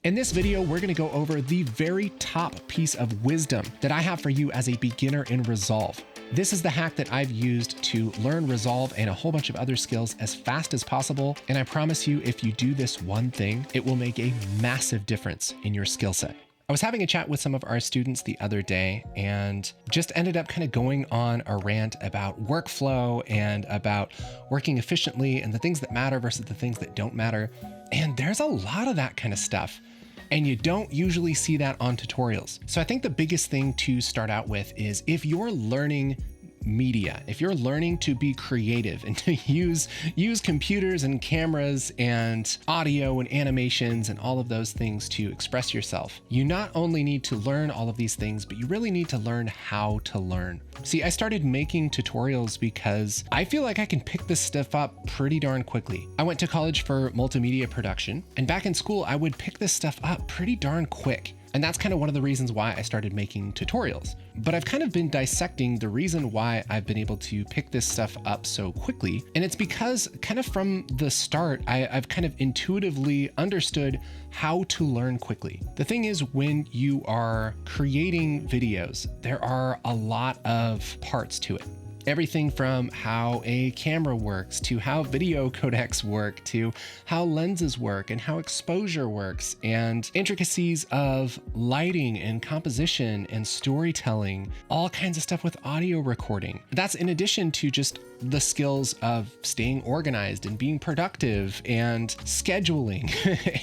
In this video, we're going to go over the very top piece of wisdom that I have for you as a beginner in Resolve. This is the hack that I've used to learn Resolve and a whole bunch of other skills as fast as possible. And I promise you, if you do this one thing, it will make a massive difference in your skill set. I was having a chat with some of our students the other day and just ended up kind of going on a rant about workflow and about working efficiently and the things that matter versus the things that don't matter. And there's a lot of that kind of stuff. And you don't usually see that on tutorials. So I think the biggest thing to start out with is if you're learning media, if you're learning to be creative and to use computers and cameras and audio and animations and all of those things to express yourself, you not only need to learn all of these things, but you really need to learn how to learn. See, I started making tutorials because I feel like I can pick this stuff up pretty darn quickly. I went to college for multimedia production, and back in school, I would pick this stuff up pretty darn quick. And that's kind of one of the reasons why I started making tutorials. But I've kind of been dissecting the reason why I've been able to pick this stuff up so quickly. And it's because kind of from the start, I've kind of intuitively understood how to learn quickly. The thing is, when you are creating videos, there are a lot of parts to it. Everything from how a camera works to how video codecs work to how lenses work and how exposure works and intricacies of lighting and composition and storytelling, all kinds of stuff with audio recording. That's in addition to just the skills of staying organized and being productive and scheduling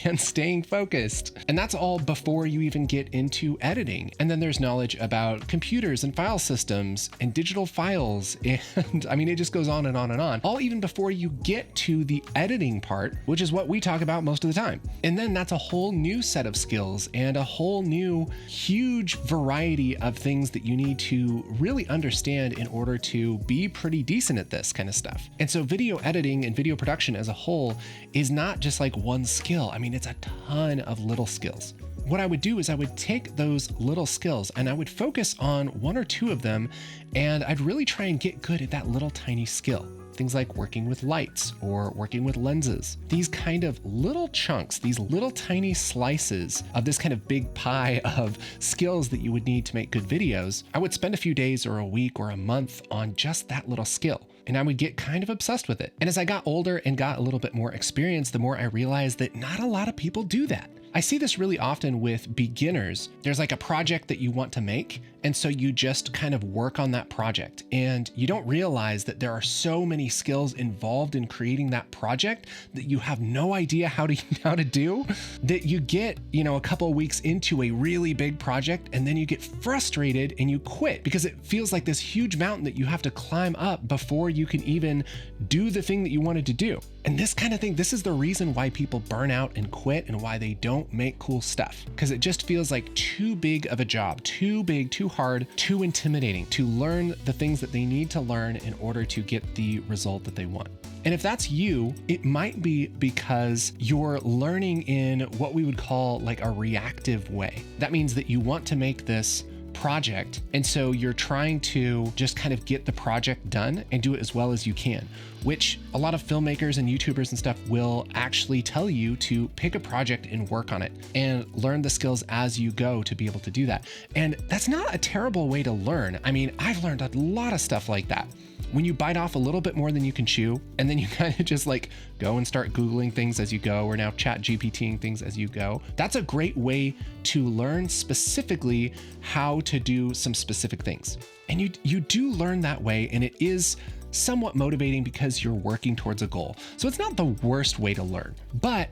and staying focused. And that's all before you even get into editing. And then there's knowledge about computers and file systems and digital files. And I mean, it just goes on and on and on, all even before you get to the editing part, which is what we talk about most of the time. And then that's a whole new set of skills and a whole new huge variety of things that you need to really understand in order to be pretty decent at this kind of stuff. And so video editing and video production as a whole is not just like one skill. I mean, it's a ton of little skills. What I would do is I would take those little skills and I would focus on one or two of them, and I'd really try and get good at that little tiny skill. Things like working with lights or working with lenses. These kind of little chunks, these little tiny slices of this kind of big pie of skills that you would need to make good videos. I would spend a few days or a week or a month on just that little skill. And I would get kind of obsessed with it. And as I got older and got a little bit more experience, the more I realized that not a lot of people do that. I see this really often with beginners. There's like a project that you want to make, and so you just kind of work on that project. And you don't realize that there are so many skills involved in creating that project that you have no idea how to do, that you get, a couple of weeks into a really big project, and then you get frustrated and you quit because it feels like this huge mountain that you have to climb up before you can even do the thing that you wanted to do. And this kind of thing, this is the reason why people burn out and quit and why they don't make cool stuff, because it just feels like too big of a job, too big, too hard, too intimidating to learn the things that they need to learn in order to get the result that they want. And if that's you, it might be because you're learning in what we would call like a reactive way. That means that you want to make this project, and so you're trying to just kind of get the project done and do it as well as you can, which a lot of filmmakers and YouTubers and stuff will actually tell you to pick a project and work on it and learn the skills as you go to be able to do that. And that's not a terrible way to learn. I mean, I've learned a lot of stuff like that. When you bite off a little bit more than you can chew, and then you kind of just like go and start Googling things as you go, or now chat GPTing things as you go. That's a great way to learn specifically how to do some specific things. And you do learn that way, and it is somewhat motivating because you're working towards a goal. So it's not the worst way to learn, but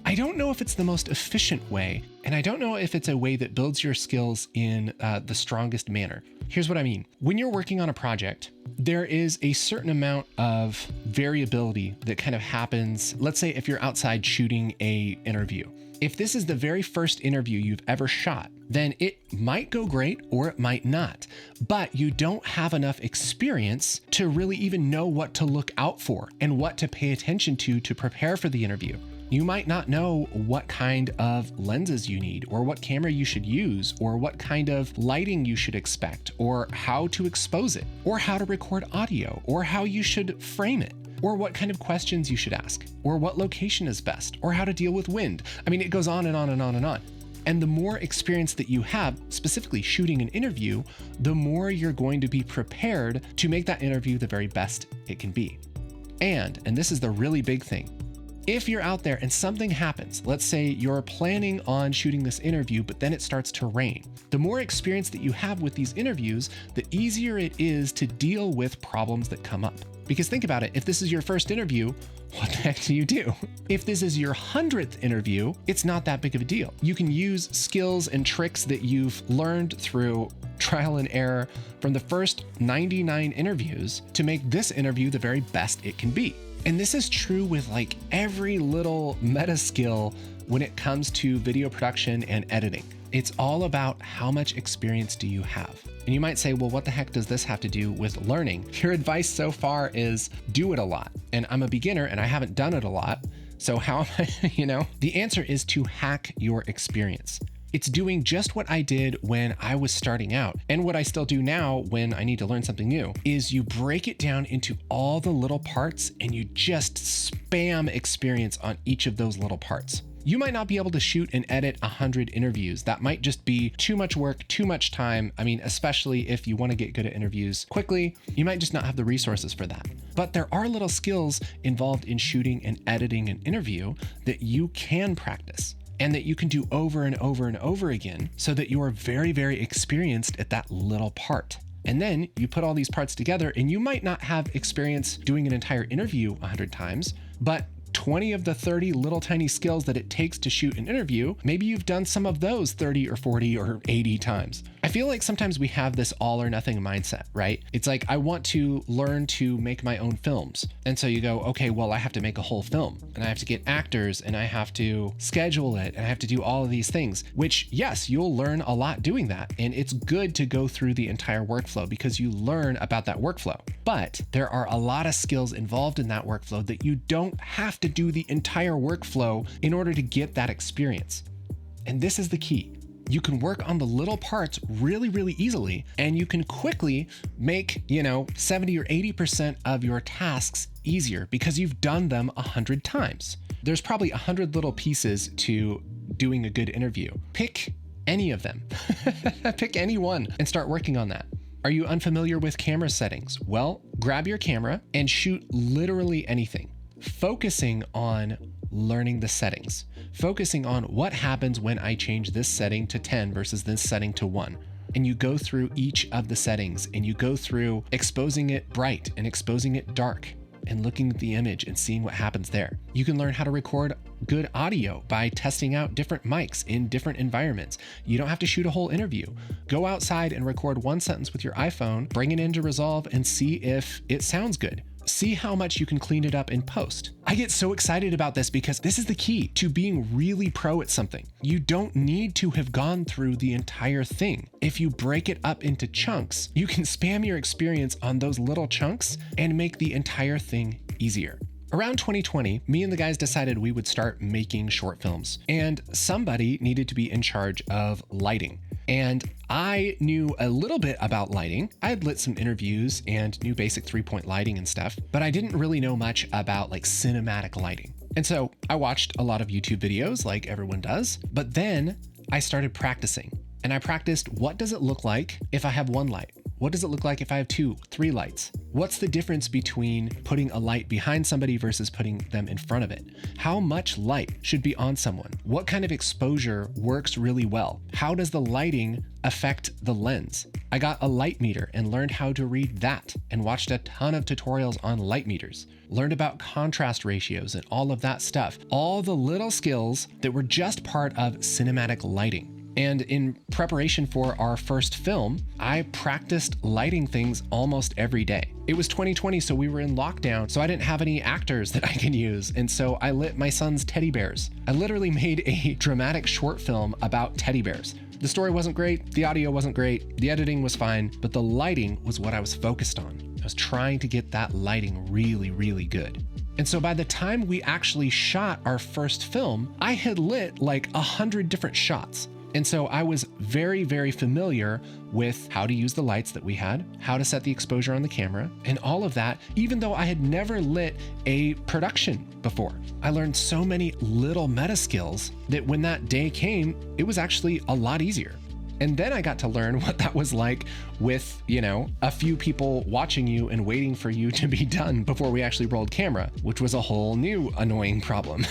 I don't know if it's the most efficient way, and I don't know if it's a way that builds your skills in the strongest manner. Here's what I mean. When you're working on a project, there is a certain amount of variability that kind of happens. Let's say if you're outside shooting an interview. If this is the very first interview you've ever shot, then it might go great or it might not, but you don't have enough experience to really even know what to look out for and what to pay attention to prepare for the interview. You might not know what kind of lenses you need, or what camera you should use, or what kind of lighting you should expect, or how to expose it, or how to record audio, or how you should frame it. or what kind of questions you should ask, or what location is best, or how to deal with wind. I mean, it goes on and on and on and on. And the more experience that you have, specifically shooting an interview, the more you're going to be prepared to make that interview the very best it can be. And this is the really big thing, if you're out there and something happens, let's say you're planning on shooting this interview, but then it starts to rain. The more experience that you have with these interviews, the easier it is to deal with problems that come up. Because think about it, if this is your first interview, what the heck do you do? If this is your 100th interview, it's not that big of a deal. You can use skills and tricks that you've learned through trial and error from the first 99 interviews to make this interview the very best it can be. And this is true with like every little meta skill when it comes to video production and editing. It's all about how much experience do you have? And you might say, well, what the heck does this have to do with learning? Your advice so far is do it a lot. And I'm a beginner and I haven't done it a lot. So how am I, The answer is to hack your experience. It's doing just what I did when I was starting out, and what I still do now when I need to learn something new, is you break it down into all the little parts and you just spam experience on each of those little parts. You might not be able to shoot and edit 100 interviews. That might just be too much work, too much time. I mean, especially if you want to get good at interviews quickly, you might just not have the resources for that. But there are little skills involved in shooting and editing an interview that you can practice and that you can do over and over and over again so that you are very, very experienced at that little part. And then you put all these parts together and you might not have experience doing an entire interview 100 times, but 20 of the 30 little tiny skills that it takes to shoot an interview, maybe you've done some of those 30 or 40 or 80 times. I feel like sometimes we have this all or nothing mindset, right? It's like, I want to learn to make my own films. And so you go, okay, well, I have to make a whole film and I have to get actors and I have to schedule it and I have to do all of these things, which yes, you'll learn a lot doing that. And it's good to go through the entire workflow because you learn about that workflow. But there are a lot of skills involved in that workflow that you don't have to do the entire workflow in order to get that experience. And this is the key. You can work on the little parts really, really easily, and you can quickly make, 70 or 80% of your tasks easier because you've done them 100 times. There's probably 100 little pieces to doing a good interview. Pick any of them. Pick any one and start working on that. Are you unfamiliar with camera settings? Well, grab your camera and shoot literally anything, focusing on learning the settings, focusing on what happens when I change this setting to 10 versus this setting to 1. And you go through each of the settings and you go through exposing it bright and exposing it dark and looking at the image and seeing what happens there. You can learn how to record good audio by testing out different mics in different environments. You don't have to shoot a whole interview. Go outside and record one sentence with your iPhone, bring it into Resolve and see if it sounds good. See how much you can clean it up in post. I get so excited about this because this is the key to being really pro at something. You don't need to have gone through the entire thing. If you break it up into chunks, you can spam your experience on those little chunks and make the entire thing easier. Around 2020, me and the guys decided we would start making short films, and somebody needed to be in charge of lighting. And I knew a little bit about lighting. I had lit some interviews and knew basic 3-point lighting and stuff, but I didn't really know much about like cinematic lighting. And so I watched a lot of YouTube videos like everyone does, but then I started practicing. And I practiced, what does it look like if I have one light? What does it look like if I have 2, 3 lights? What's the difference between putting a light behind somebody versus putting them in front of it? How much light should be on someone? What kind of exposure works really well? How does the lighting affect the lens? I got a light meter and learned how to read that and watched a ton of tutorials on light meters. Learned about contrast ratios and all of that stuff. All the little skills that were just part of cinematic lighting. And in preparation for our first film, I practiced lighting things almost every day. It was 2020, so we were in lockdown, so I didn't have any actors that I could use. And so I lit my son's teddy bears. I literally made a dramatic short film about teddy bears. The story wasn't great, the audio wasn't great, the editing was fine, but the lighting was what I was focused on. I was trying to get that lighting really, really good. And so by the time we actually shot our first film, I had lit like 100 different shots. And so I was very, very familiar with how to use the lights that we had, how to set the exposure on the camera, and all of that, even though I had never lit a production before. I learned so many little meta skills that when that day came, it was actually a lot easier. And then I got to learn what that was like with, a few people watching you and waiting for you to be done before we actually rolled camera, which was a whole new annoying problem.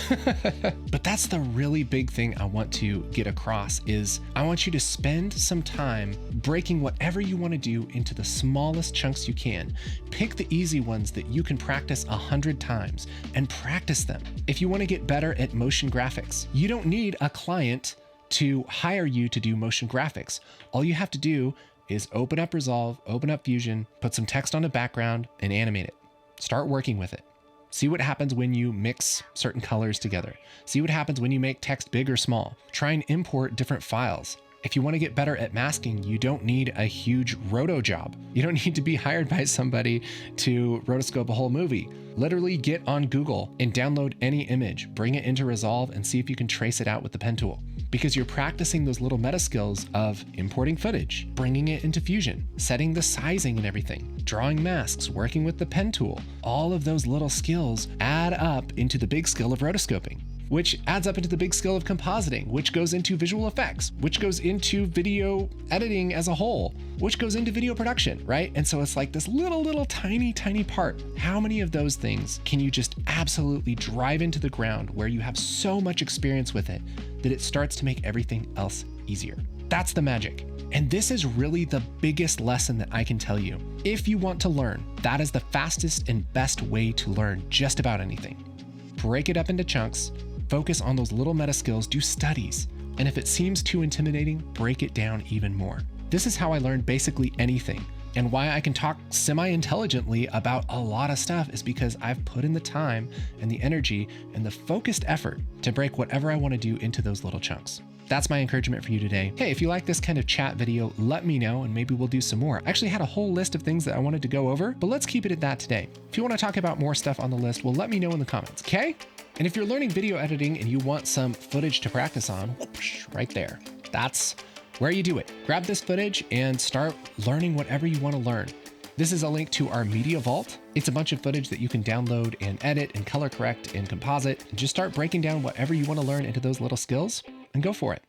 But that's the really big thing I want to get across is I want you to spend some time breaking whatever you want to do into the smallest chunks you can. Pick the easy ones that you can practice 100 times and practice them. If you want to get better at motion graphics, you don't need a client to hire you to do motion graphics. All you have to do is open up Resolve, open up Fusion, put some text on a background and animate it. Start working with it. See what happens when you mix certain colors together. See what happens when you make text big or small. Try and import different files. If you want to get better at masking, you don't need a huge roto job. You don't need to be hired by somebody to rotoscope a whole movie. Literally get on Google and download any image, bring it into Resolve and see if you can trace it out with the pen tool. Because you're practicing those little meta skills of importing footage, bringing it into Fusion, setting the sizing and everything, drawing masks, working with the pen tool. All of those little skills add up into the big skill of rotoscoping, which adds up into the big skill of compositing, which goes into visual effects, which goes into video editing as a whole, which goes into video production, right? And so it's like this little tiny part. How many of those things can you just absolutely drive into the ground where you have so much experience with it that it starts to make everything else easier? That's the magic. And this is really the biggest lesson that I can tell you. If you want to learn, that is the fastest and best way to learn just about anything. Break it up into chunks, focus on those little meta skills, do studies. And if it seems too intimidating, break it down even more. This is how I learned basically anything. And why I can talk semi-intelligently about a lot of stuff is because I've put in the time and the energy and the focused effort to break whatever I want to do into those little chunks. That's my encouragement for you today. Hey, if you like this kind of chat video, let me know and maybe we'll do some more. I actually had a whole list of things that I wanted to go over, but let's keep it at that today. If you want to talk about more stuff on the list, well, let me know in the comments, okay? And if you're learning video editing and you want some footage to practice on, whoosh, right there, that's where you do it. Grab this footage and start learning whatever you want to learn. This is a link to our media vault. It's a bunch of footage that you can download and edit and color correct and composite and just start breaking down whatever you want to learn into those little skills and go for it.